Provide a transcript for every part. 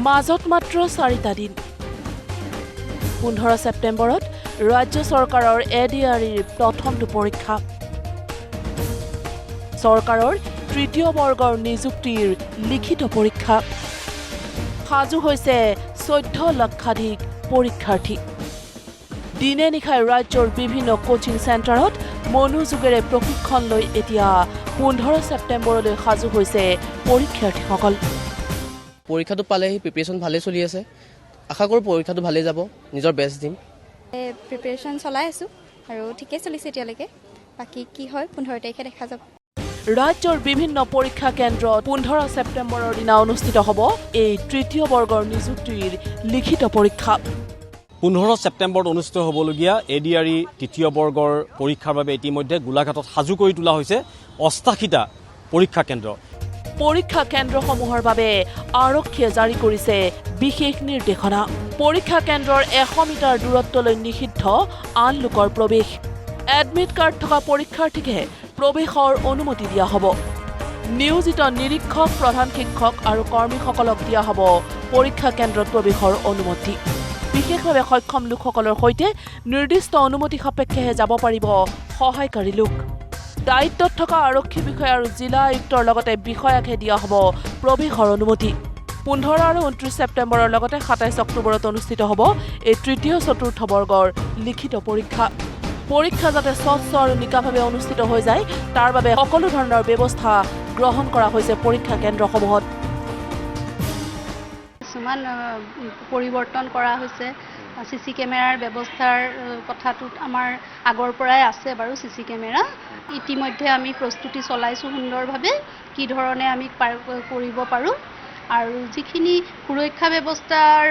মাজত মাত্ৰ 4টা দিন 15 ছেপ্টেম্বৰত ৰাজ্য চৰকাৰৰ এডিআৰইৰ প্ৰথমটো পৰীক্ষা চৰকাৰৰ তৃতীয় বৰ্গৰ নিযুক্তিৰ লিখিত পৰীক্ষা সাজু হৈছে 14 লক্ষাধিক পৰীক্ষাৰ্থী দিনে নিশাই ৰাজ্যৰ বিভিন্ন কোচিং চেণ্টাৰত মনোযোগেৰে প্ৰশিক্ষণ লৈ এতিয়া 15 ছেপ্টেম্বৰলৈ সাজু হৈছে পৰীক্ষাৰ্থীসকল পৰীক্ষাটো পালেহি প্ৰিপাৰেচন ভালে চলি আছে আশা কৰোঁ পৰীক্ষাটো ভালে যাব নিজৰ বেষ্ট দিম প্ৰিপাৰেচন চলাই আছো আৰু ঠিকে চলিছে এতিয়ালৈকে বাকি কি হয় 15 তাৰিখে দেখা যাব ৰাজ্যৰ বিভিন্ন পৰীক্ষা কেন্দ্ৰত 15 ছেপ্টেম্বৰৰ দিনা অনুষ্ঠিত হ'ব এই তৃতীয় বৰ্গৰ নিযুক্তিৰ লিখিত পৰীক্ষা 15 ছেপ্টেম্বৰত অনুষ্ঠিত হ'বলগীয়া এডিআৰই তৃতীয় বৰ্গৰ পৰীক্ষাৰ বাবে ইতিমধ্যে গোলাঘাটত সাজু কৰি তোলা হৈছে 88টা পৰীক্ষা কেন্দ্ৰ পৰীক্ষা কেন্দ্ৰসমূহৰ বাবে আৰক্ষীয়ে জাৰি কৰিছে বিশেষ নিৰ্দেশনা পৰীক্ষা কেন্দ্ৰৰ 100 মিটাৰ দূৰত্বলৈ নিষিদ্ধ আন লোকৰ প্ৰৱেশ এডমিট কাৰ্ড থকা পৰীক্ষাৰ্থীকে প্ৰৱেশৰ অনুমতি দিয়া হ'ব নিয়োজিত নিৰীক্ষক প্ৰধান শিক্ষক আৰু কৰ্মীসকলক দিয়া হ'ব পৰীক্ষা কেন্দ্ৰত প্ৰৱেশৰ অনুমতি বিশেষভাৱে সক্ষম লোকসকলৰ সৈতে নিৰ্দিষ্ট অনুমতি সাপেক্ষেহে যাব পাৰিব সহায়কাৰী লোক দায়িত্বত থকা আৰক্ষী বিষয়া আৰু জিলা আয়ুক্তৰ লগতে বিষয়াকহে দিয়া হ'ব প্ৰৱেশৰ অনুমতি 15 আৰু 29 ছেপ্টেম্বৰৰ লগতে 27 অক্টোবৰত অনুষ্ঠিত হ'ব এই তৃতীয় চতুৰ্থ বৰ্গৰ লিখিত পৰীক্ষা যাতে স্বচ্ছ আৰু নিকাভাৱে অনুষ্ঠিত হৈ যায় তাৰ বাবে সকলো ধৰণৰ ব্যৱস্থা গ্ৰহণ কৰা হৈছে পৰীক্ষা কেন্দ্ৰসমূহত কিছুমান পৰিৱৰ্তন কৰা হৈছে সিসি কেমেৰাৰ ব্যৱস্থাৰ কথাটোত আমাৰ আগৰ পৰাই আছে বাৰু সিসি কেমেৰা ইতিমধ্যে আমি প্ৰস্তুতি চলাইছো সুন্দৰভাৱে কি ধৰণে আমি কৰিব পাৰো আৰু যিখিনি সুৰক্ষা ব্যৱস্থাৰ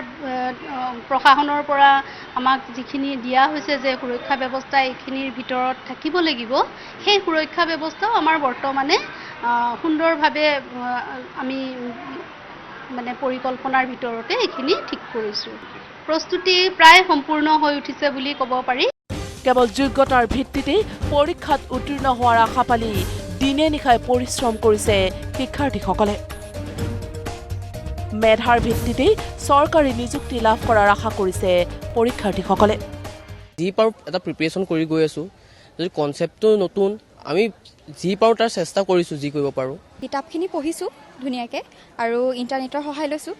প্ৰশাসনৰ পৰা আমাক যিখিনি দিয়া হৈছে যে সুৰক্ষা ব্যৱস্থা এইখিনিৰ ভিতৰত থাকিব লাগিব সেই সুৰক্ষা ব্যৱস্থাও আমাৰ বৰ্তমানে সুন্দৰভাৱে আমি মানে পৰিকল্পনাৰ ভিতৰতে এইখিনি ঠিক কৰিছো প্ৰস্তুতি প্ৰায় সম্পূৰ্ণ হৈ উঠিছে বুলি ক'ব পাৰি কেৱল যোগ্যতাৰ ভিত্তিতে পৰীক্ষাত উত্তীৰ্ণ হোৱাৰ আশা পালি দিনে নিশাই পৰিশ্ৰম কৰিছে শিক্ষাৰ্থীসকলে মেধাৰ ভিত্তিতে চৰকাৰী নিযুক্তি লাভ কৰাৰ আশা কৰিছে পৰীক্ষাৰ্থীসকলে যি পাৰো এটা প্ৰিপাৰেচন কৰি গৈ আছো যদি কনচেপ্টটো নতুন আমি যি পাৰো তাৰ চেষ্টা কৰিছো যি কৰিব পাৰো কিতাপখিনি পঢ়িছো ধুনীয়াকৈ আৰু ইণ্টাৰনেটৰ সহায় লৈছো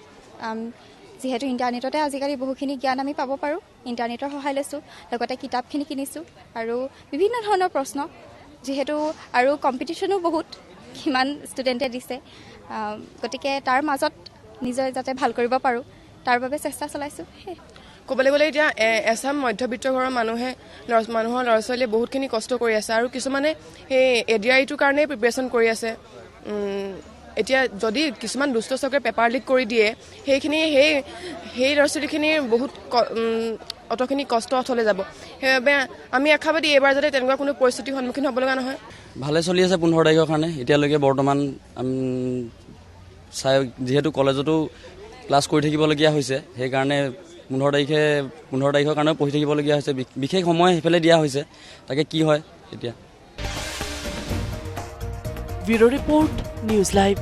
যিহেতু ইণ্টাৰনেটতে আজিকালি বহুখিনি জ্ঞান আমি পাব পাৰোঁ ইণ্টাৰনেটৰ সহায় লৈছোঁ লগতে কিতাপখিনি কিনিছোঁ আৰু বিভিন্ন ধৰণৰ প্ৰশ্ন যিহেতু আৰু কম্পিটিশ্যনো বহুত কিমান ষ্টুডেণ্টে দিছে গতিকে তাৰ মাজত নিজে যাতে ভাল কৰিব পাৰোঁ তাৰ বাবে চেষ্টা চলাইছোঁ ক'বলৈ গ'লে এতিয়া এছাম মধ্যবিত্ত ঘৰৰ মানুহৰ ল'ৰা ছোৱালীয়ে বহুতখিনি কষ্ট কৰি আছে আৰু কিছুমানে সেই এডিআৰইটোৰ কাৰণেই প্ৰিপাৰেচন কৰি আছে এতিয়া যদি কিছুমান দুষ্ট চক্ৰে পেপাৰ লিক কৰি দিয়ে সেইখিনি সেই ল'ৰা ছোৱালীখিনিৰ বহুত অতখিনি কষ্ট অথলে যাব সেইবাবে আমি আশাবাদী এইবাৰ যাতে তেনেকুৱা কোনো পৰিস্থিতিৰ সন্মুখীন হ'ব লগা নহয় ভালে চলি আছে 15 তাৰিখৰ কাৰণে এতিয়ালৈকে বৰ্তমান যিহেতু কলেজতো ক্লাছ কৰি থাকিবলগীয়া হৈছে সেইকাৰণে 15 তাৰিখৰ কাৰণেও পঢ়ি থাকিবলগীয়া হৈছে বিশেষ সময় সেইফালে দিয়া হৈছে তাকে কি হয় এতিয়া ব্যুৰো ৰিপৰ্ট নিউজ লাইভ